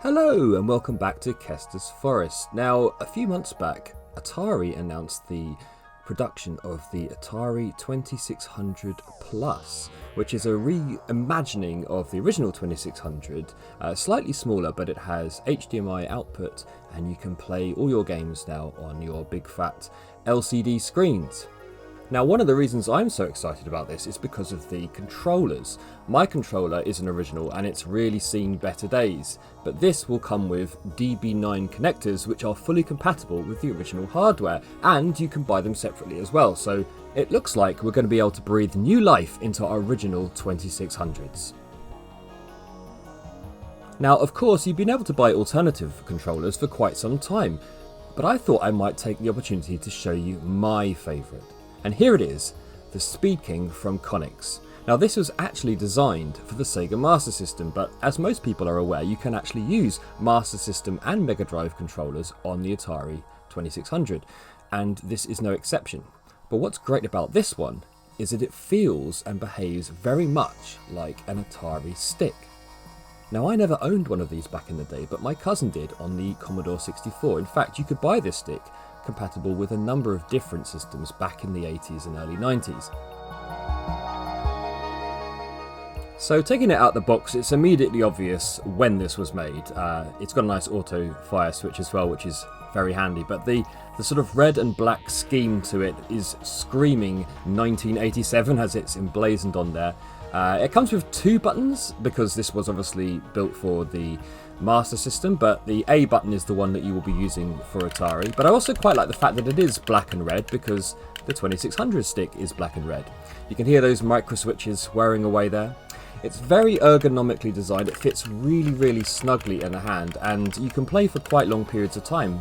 Hello and welcome back to Kester's Forest. Now, a few months back, Atari announced the production of the Atari 2600 Plus, which is a reimagining of the original 2600, slightly smaller, but it has HDMI output and you can play all your games now on your big fat LCD screens. Now, one of the reasons I'm so excited about this is because of the controllers. My controller is an original and it's really seen better days, but this will come with DB9 connectors which are fully compatible with the original hardware, and you can buy them separately as well, so it looks like we're going to be able to breathe new life into our original 2600s. Now, of course, you've been able to buy alternative controllers for quite some time, but I thought I might take the opportunity to show you my favourite. And here it is, the Speed King from Konix. Now, this was actually designed for the Sega Master System, but as most people are aware, you can actually use Master System and Mega Drive controllers on the Atari 2600, and this is no exception. But what's great about this one is that it feels and behaves very much like an Atari stick. Now, I never owned one of these back in the day, but my cousin did on the Commodore 64. In fact, you could buy this stick compatible with a number of different systems back in the 80s and early 90s. So taking it out the box, it's immediately obvious when this was made. It's got a nice auto fire switch as well, which is very handy, but the sort of red and black scheme to it is screaming 1987 as it's emblazoned on there. It comes with two buttons because this was obviously built for the Master System, but the A button is the one that you will be using for Atari. But I also quite like the fact that it is black and red because the 2600 stick is black and red. You can hear those micro switches whirring away there. It's very ergonomically designed, it fits really snugly in the hand, and you can play for quite long periods of time.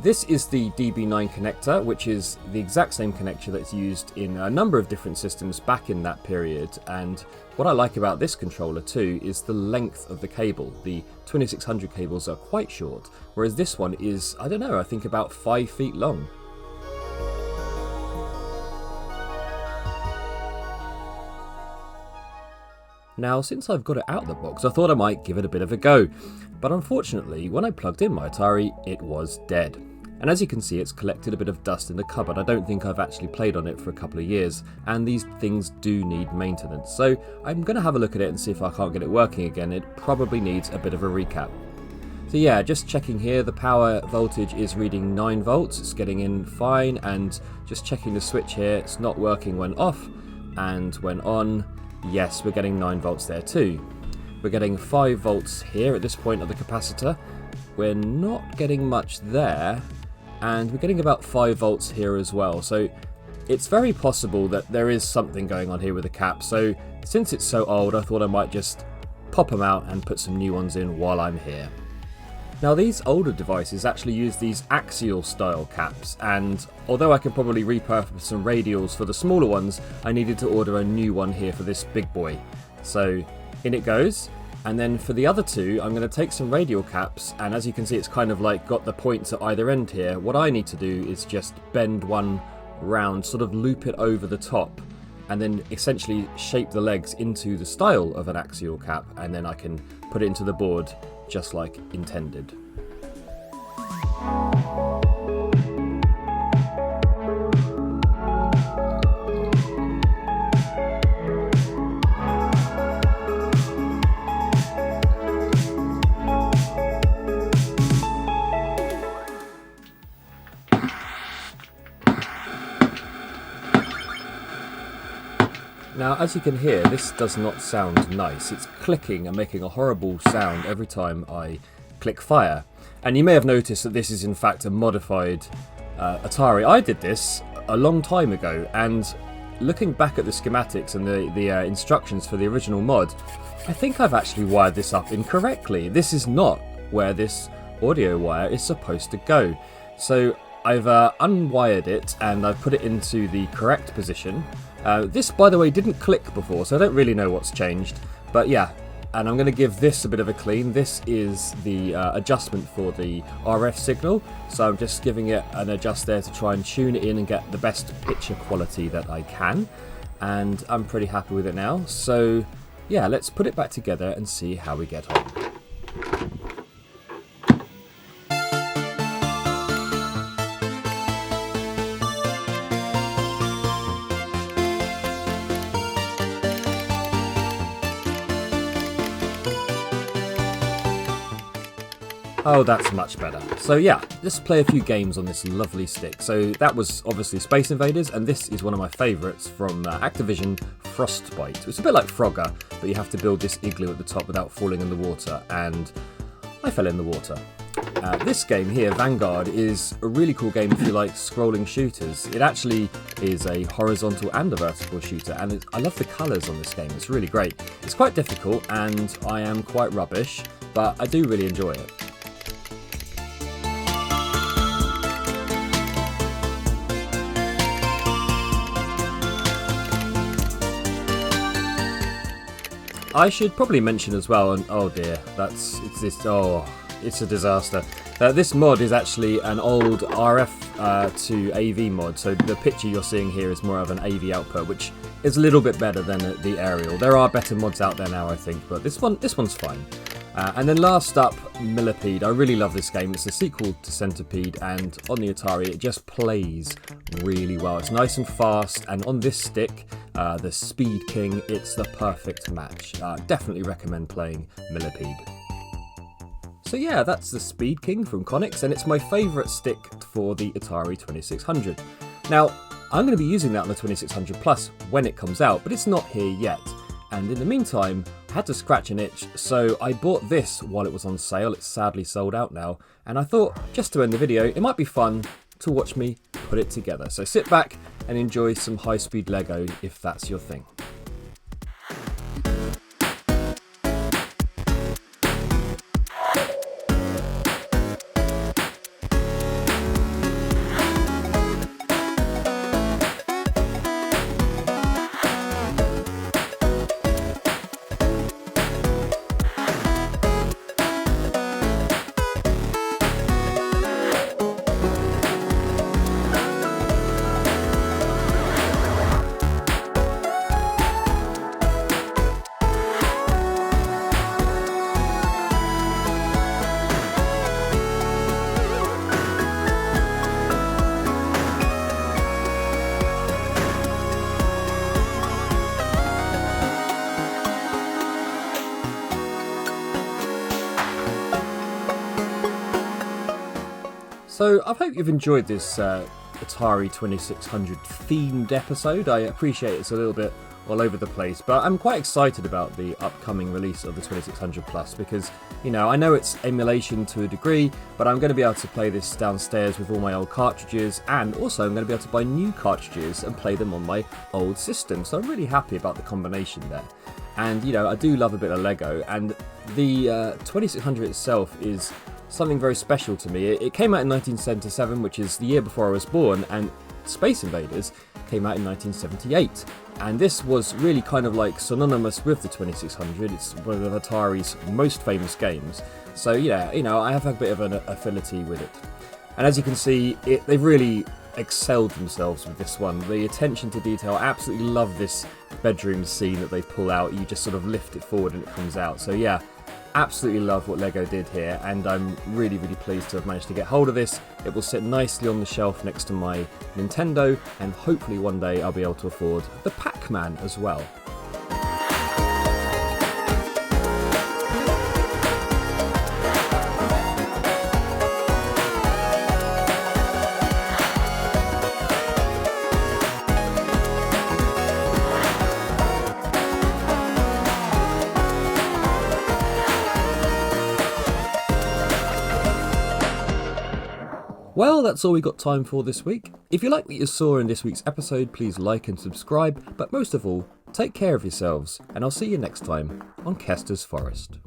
This is the DB9 connector, which is the exact same connector that's used in a number of different systems back in that period, and what I like about this controller too is the length of the cable. The 2600 cables are quite short, whereas this one is, I don't know, I think about 5 feet long. Now, since I've got it out of the box, I thought I might give it a bit of a go, but unfortunately, when I plugged in my Atari, it was dead. And as you can see, it's collected a bit of dust in the cupboard. I don't think I've actually played on it for a couple of years, and these things do need maintenance. So I'm going to have a look at it and see if I can't get it working again. It probably needs a bit of a recap. So yeah, just checking here, the power voltage is reading 9 volts. It's getting in fine, and just checking the switch here, it's not working when off, and when on, yes, we're getting 9 volts there too. We're getting 5 volts here at this point of the capacitor. We're not getting much there, and we're getting about 5 volts here as well. So it's very possible that there is something going on here with the cap. So since it's so old, I thought I might just pop them out and put some new ones in while I'm here. Now, these older devices actually use these axial style caps, and although I could probably repurpose some radials for the smaller ones, I needed to order a new one here for this big boy. So in it goes. And then for the other two, I'm going to take some radial caps, and as you can see, it's kind of like got the points at either end here. What I need to do is just bend one round, sort of loop it over the top, and then essentially shape the legs into the style of an axial cap, and then I can put it into the board just like intended. Now, as you can hear, this does not sound nice. It's clicking and making a horrible sound every time I click fire. And you may have noticed that this is in fact a modified Atari. I did this a long time ago, and looking back at the schematics and the instructions for the original mod, I think I've actually wired this up incorrectly. This is not where this audio wire is supposed to go. So I've unwired it and I've put it into the correct position. This, by the way, didn't click before, so I don't really know what's changed. But yeah, and I'm going to give this a bit of a clean. This is the adjustment for the RF signal, so I'm just giving it an adjust there to try and tune it in and get the best picture quality that I can. And I'm pretty happy with it now. So yeah, let's put it back together and see how we get on. Oh, that's much better. So yeah, let's play a few games on this lovely stick. So that was obviously Space Invaders, and this is one of my favourites from Activision, Frostbite. It's a bit like Frogger, but you have to build this igloo at the top without falling in the water, and I fell in the water. This game here, Vanguard, is a really cool game if you like scrolling shooters. It actually is a horizontal and a vertical shooter, and I love the colours on this game. It's really great. It's quite difficult, and I am quite rubbish, but I do really enjoy it. I should probably mention as well, and oh dear, it's a disaster. This mod is actually an old RF to AV mod, so the picture you're seeing here is more of an AV output, which is a little bit better than the aerial. There are better mods out there now, I think, but this one's fine. And then last up, Millipede. I really love this game. It's a sequel to Centipede, and on the Atari it just plays really well. It's nice and fast, and on this stick, the Speed King, it's the perfect match. Definitely recommend playing Millipede. So yeah, that's the Speed King from Konix, and it's my favourite stick for the Atari 2600. Now, I'm going to be using that on the 2600 Plus when it comes out, but it's not here yet. And in the meantime, I had to scratch an itch, so I bought this while it was on sale. It's sadly sold out now, and I thought, just to end the video, it might be fun to watch me put it together. So sit back and enjoy some high-speed Lego if that's your thing. So I hope you've enjoyed this Atari 2600 themed episode. I appreciate it's a little bit all over the place, but I'm quite excited about the upcoming release of the 2600 Plus because, you know, I know it's emulation to a degree, but I'm going to be able to play this downstairs with all my old cartridges, and also I'm going to be able to buy new cartridges and play them on my old system. So I'm really happy about the combination there. And, you know, I do love a bit of Lego, and the 2600 itself is something very special to me. It came out in 1977, which is the year before I was born, and Space Invaders came out in 1978. And this was really kind of like synonymous with the 2600. It's one of Atari's most famous games. So yeah, you know, I have a bit of an affinity with it. And as you can see, they've really excelled themselves with this one. The attention to detail, I absolutely love this bedroom scene that they pull out. You just sort of lift it forward and it comes out. So yeah, absolutely love what Lego did here, and I'm really pleased to have managed to get hold of this. It will sit nicely on the shelf next to my Nintendo, and hopefully one day I'll be able to afford the Pac-Man as well. Well, that's all we got time for this week. If you like what you saw in this week's episode, please like and subscribe, but most of all, take care of yourselves, and I'll see you next time on Kester's Forest.